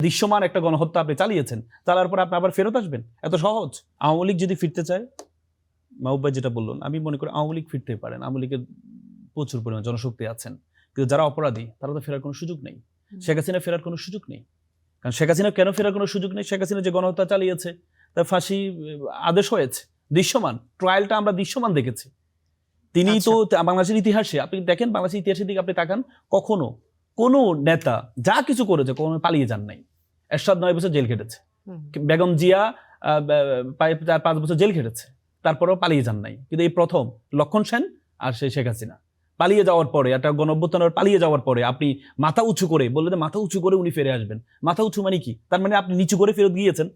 দৃশ্যমান একটা গণহত্যা আপনি চালিয়েছেন, চালার পর আপনি আবার ফেরত আসবেন? এত সহজ? আওয়ামী লীগ যদি ফিরতে চায়, মাহবুব ভাই যেটা বললেন, আমি মনে করি আওয়ামী লীগ ফিরতে পারেন। আওয়ামী লীগের প্রচুর পরিমাণ জনশক্তি আছেন, কিন্তু যারা অপরাধী তারা তো ফেরার কোনো সুযোগ নেই। শেখ হাসিনা ফেরার কোনো সুযোগ নেই। কারণ শেখ হাসিনা কেন ফেরার কোনো সুযোগ নেই? শেখ হাসিনা যে গণহত্যা চালিয়েছে তার ফাঁসি আদেশ হয়েছে, দৃশ্যমান ট্রায়ালটা আমরা দৃশ্যমান দেখেছি। তিনি তো বাংলাদেশের ইতিহাসে আপনি দেখেন, বাংলাদেশের ইতিহাসের দিকে আপনি তাকান, কখনো কোনো নেতা যা কিছু করেছে কখনো পালিয়ে যান নাই। এরশাদ 9 বছর জেল খেটেছে, বেগম জিয়া 4-5 বছর জেল খেটেছে, তারপরেও পালিয়ে যান নাই। কিন্তু এই প্রথম লক্ষণ সেন আর সেই শেখ হাসিনা পালিয়ে যাওয়ার পরে, একটা গণঅভ্যুত্থানের পালিয়ে যাওয়ার পরে আপনি মাথা উঁচু করে বললেন, মাথা উঁচু করে উনি ফিরে আসবেন। মাথা উঁচু মানে কি? তার মানে আপনি নিচু করে ফেরত গিয়েছেন,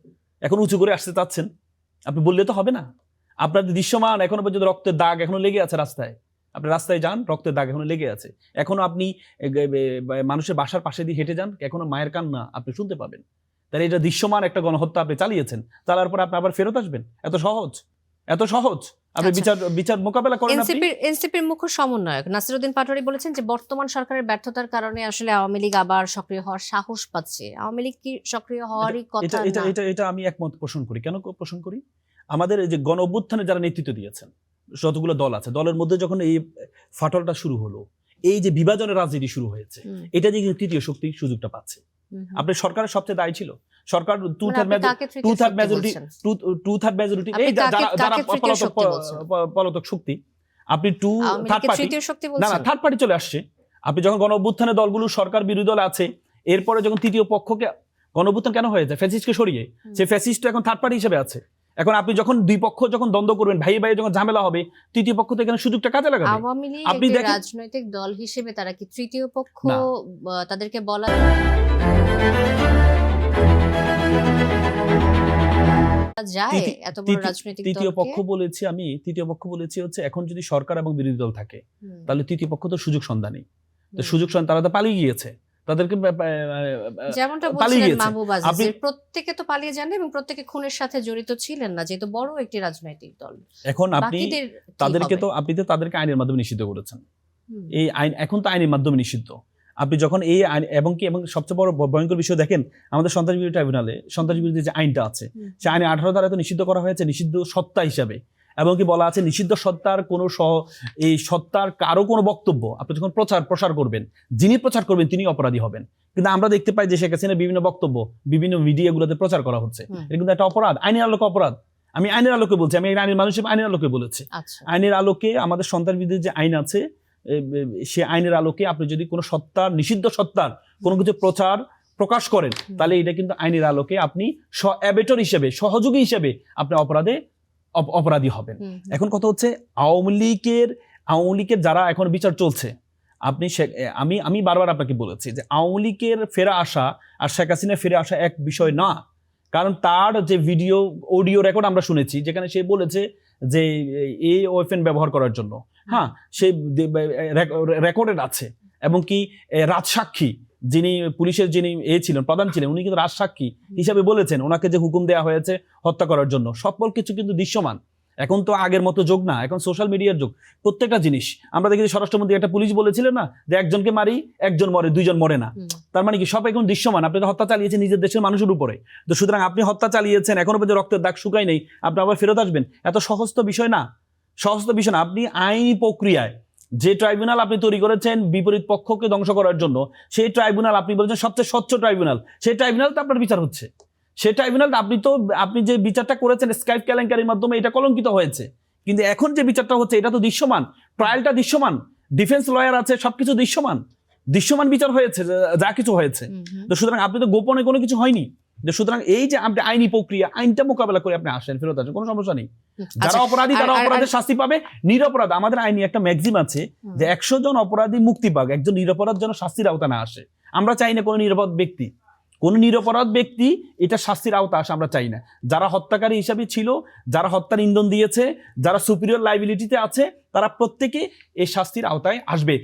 এখন উঁচু করে আসতে চাচ্ছেন। আপনি বললে তো হবে না। আপনার দৃশ্যমান এখনো পর্যন্ত রক্তের দাগ এখনো লেগে আছে রাস্তায়। আপনি রাস্তায় যান, রক্তের দাগ এখনো লেগে আছে। এখনো আপনি মানুষের বাসার পাশে দিয়ে হেঁটে যান, এখনো মায়ের কান্না আপনি শুনতে পাবেন। তাহলে এটা দৃশ্যমান একটা গণহত্যা আপনি চালিয়েছেন, চালার পর আপনি আবার ফেরত আসবেন? এত সহজ? এত সহজ? আপনি বিচার মোকাবেলা করেন। এনসিপির মুখ্য সমন্বয়ক নাসিরউদ্দিন পাটোয়ারি বলেছেন যে বর্তমান সরকারের ব্যর্থতার কারণে আসলে আওয়ামী লীগ আবার সক্রিয় হওয়ার সাহস পাচ্ছে। আওয়ামী লীগ কি সক্রিয় হওয়ারই কথা না? এটা আমি একমত পোষণ করি। কেন পোষণ করি? আমাদের এই যে গণ অভ্যুত্থানে যারা নেতৃত্ব দিয়েছেন, যতগুলো দল আছে, দলের মধ্যে যখন এই ফাটলটা শুরু হলো, এই যে বিভাজনের রাজনীতি শুরু হয়েছে, এটা যে তৃতীয় শক্তি সুযোগটা পাচ্ছে। আপনি সরকারের সবচেয়ে দায়ী ছিল, সরকার টু থার্ড মেজরিটি এই যারা পলাতক শক্তি, আপনি থার্ড পার্টি চলে আসছে। আপনি যখন গণ অভ্যুত্থানের দলগুলো সরকার বিরোধী দল আছে, এরপরে যখন তৃতীয় পক্ষকে গণ অভ্যুত্থান কেন হয়েছে? ফ্যাসিস্টকে সরিয়ে সেই ফ্যাসিস্ট এখন থার্ড পার্টি হিসেবে আছে। এখন আপনি যখন দুই পক্ষ যখন দ্বন্দ্ব করবেন, ভাই ভাই যখন ঝামেলা হবে, তৃতীয় পক্ষ তো এখানে সুযোগটা কাজে লাগাবে। আওয়ামী লীগ একটি রাজনৈতিক দল হিসেবে তারা কি তৃতীয় পক্ষ তাদেরকে বলা যায়? এত বড় রাজনৈতিক তৃতীয় পক্ষ বলেছি আমি, তৃতীয় পক্ষ বলেছি হচ্ছে এখন যদি সরকার এবং বিরোধী দল থাকে, তাহলে তৃতীয় পক্ষ তো সুযোগ সন্ধানী। তো সুযোগ সন্ধান, তারা তো পালিয়ে গিয়েছে, তাদেরকে যেমনটা বলছিলেন মাহবুব আজিজ, প্রত্যেকে তো পালিয়ে যান এবং প্রত্যেকে খুনের সাথে জড়িত ছিলেন না, যেহেতু বড় একটি রাজনৈতিক দল। এখন আপনি তাদেরকে আইনের মাধ্যমে নিষিদ্ধ করেছেন। এই আইন এখন তো আইনের মাধ্যমে নিষিদ্ধ। আপনি যখন এই আইন এবং সবচেয়ে বড় ভয়ঙ্কর বিষয় দেখেন, আমাদের সন্ত্রাস বিরোধী ট্রাইব্যুনালে সন্ত্রাস বিরোধী যে আইনটা আছে, সে আইনে 18 ধারা তো নিষিদ্ধ করা হয়েছে নিষিদ্ধ সত্তা হিসাবে, এবং কি বলা আছে নিষিদ্ধ সত্তার কোনো এই সত্তার কারো কোনো বক্তব্য আপনি যখন প্রসার করবেন, যিনি প্রচার করবেন তিনি অপরাধী হবেন। কিন্তু আমরা দেখতে পাই যে শেখ হাসিনার বিভিন্ন বক্তব্য বিভিন্ন মিডিয়াগুলোতে প্রচার করা হচ্ছে, এটা কিন্তু একটা অপরাধ, আইনের আলোকে অপরাধ। আমি আইনের আলোকে বলছি, আমি আইনের মানুষ আইনের আলোকে বলেছি। আইনের আলোকে আমাদের সন্ত্রাস বিরোধী যে আইন আছে, সে আইনের আলোকে আপনি যদি কোনো সত্তার, নিষিদ্ধ সত্তার কোনো কিছু প্রকাশ করেন, তাহলে এটা কিন্তু আইনের আলোকে আপনি অ্যাবেটর হিসেবে, সহযোগী হিসেবে আপনি অপরাধী হবেন। এখন কথা হচ্ছে আওয়ামী লীগের যারা এখন বিচার চলছে, আমি বারবার আপনাকে বলেছি যে আওয়ামী লীগের ফেরা আসা আর শেখ হাসিনা ফিরে আসা এক বিষয় না। কারণ তার যে অডিও রেকর্ড আমরা শুনেছি, যেখানে সে বলেছে যে এই ওয়েপেন ব্যবহার করার জন্য, হ্যাঁ, সে রেকর্ডেড আছে। এবং কি রাজসাক্ষী যিনি পুলিশের ছিলেন, প্রধান ছিলেন, উনি কিন্তু রাজসাক্ষী হিসাবে বলেছেন ওনাকে যে হুকুম দেওয়া হয়েছে হত্যা করার জন্য। সকল কিছু কিন্তু দৃশ্যমান। এখন তো আগের মতো যুগ না, এখন সোশ্যাল মিডিয়ার যুগ। প্রত্যেকটা জিনিস আমরা দেখি, স্বরাষ্ট্রমন্ত্রী একটা পুলিশ বলেছিলেন না যে একজনকে মারি একজন মরে, দুইজন মরে না। তার মানে কি সব এখন দৃশ্যমান। আপনি তো হত্যা চালিয়েছেন নিজের দেশের মানুষের উপরে, তো সুতরাং আপনি হত্যা চালিয়েছেন, এখনো পর্যন্ত রক্তের দাগ শুকায় নেই, আপনি আবার ফেরত আসবেন? এত সহজ তো বিষয় না, সহজ তো বিষয় না। আপনি আইনি প্রক্রিয়ায় যে ট্রাইব্যুনাল আপনি তৈরি করেছেন বিপরীত পক্ষকে ধ্বংস করার জন্য, সেই ট্রাইব্যুনাল আপনি বলেছেন সবচেয়ে স্বচ্ছ ট্রাইব্যুনাল, সেই ট্রাইব্যুনাল তো আপনার বিচার হচ্ছে। সেই ট্রাইব্যুনাল আপনি যে বিচারটা করেছেন স্কাইপ কেলেঙ্কারির মাধ্যমে, এটা কলঙ্কিত হয়েছে। কিন্তু এখন যে বিচারটা হচ্ছে এটা তো দৃশ্যমান, ট্রায়ালটা দৃশ্যমান, ডিফেন্স লয়ার আছে, সবকিছু দৃশ্যমান বিচার হয়েছে, যা কিছু হয়েছে। তো সুতরাং আপনি তো গোপনে কোনো কিছু হয়নি। সুতরাং এই যে আপনি আইনি প্রক্রিয়া, আইনটা মোকাবেলা করে আপনি আসেন, ফেরত আসেন, কোনো সমস্যা নেই। যারা অপরাধী তারা অপরাধের শাস্তি পাবে, নিরপরাধ আমাদের আইনি একটা ম্যাক্সিম আছে যে 100 জন অপরাধী মুক্তি পাক, একজন নিরপরাধ যেন শাস্তির আওতা না আসে। আমরা চাই না কোনো নিরপরাধ ব্যক্তি এটা শাস্তির আওতা আসে, আমরা চাই না। যারা হত্যাকারী হিসাবে ছিল, যারা হত্যার ইন্ধন দিয়েছে, যারা সুপিরিয়র লাইবিলিটিতে আছে, তারা প্রত্যেকে এই শাস্তির আওতায় আসবে।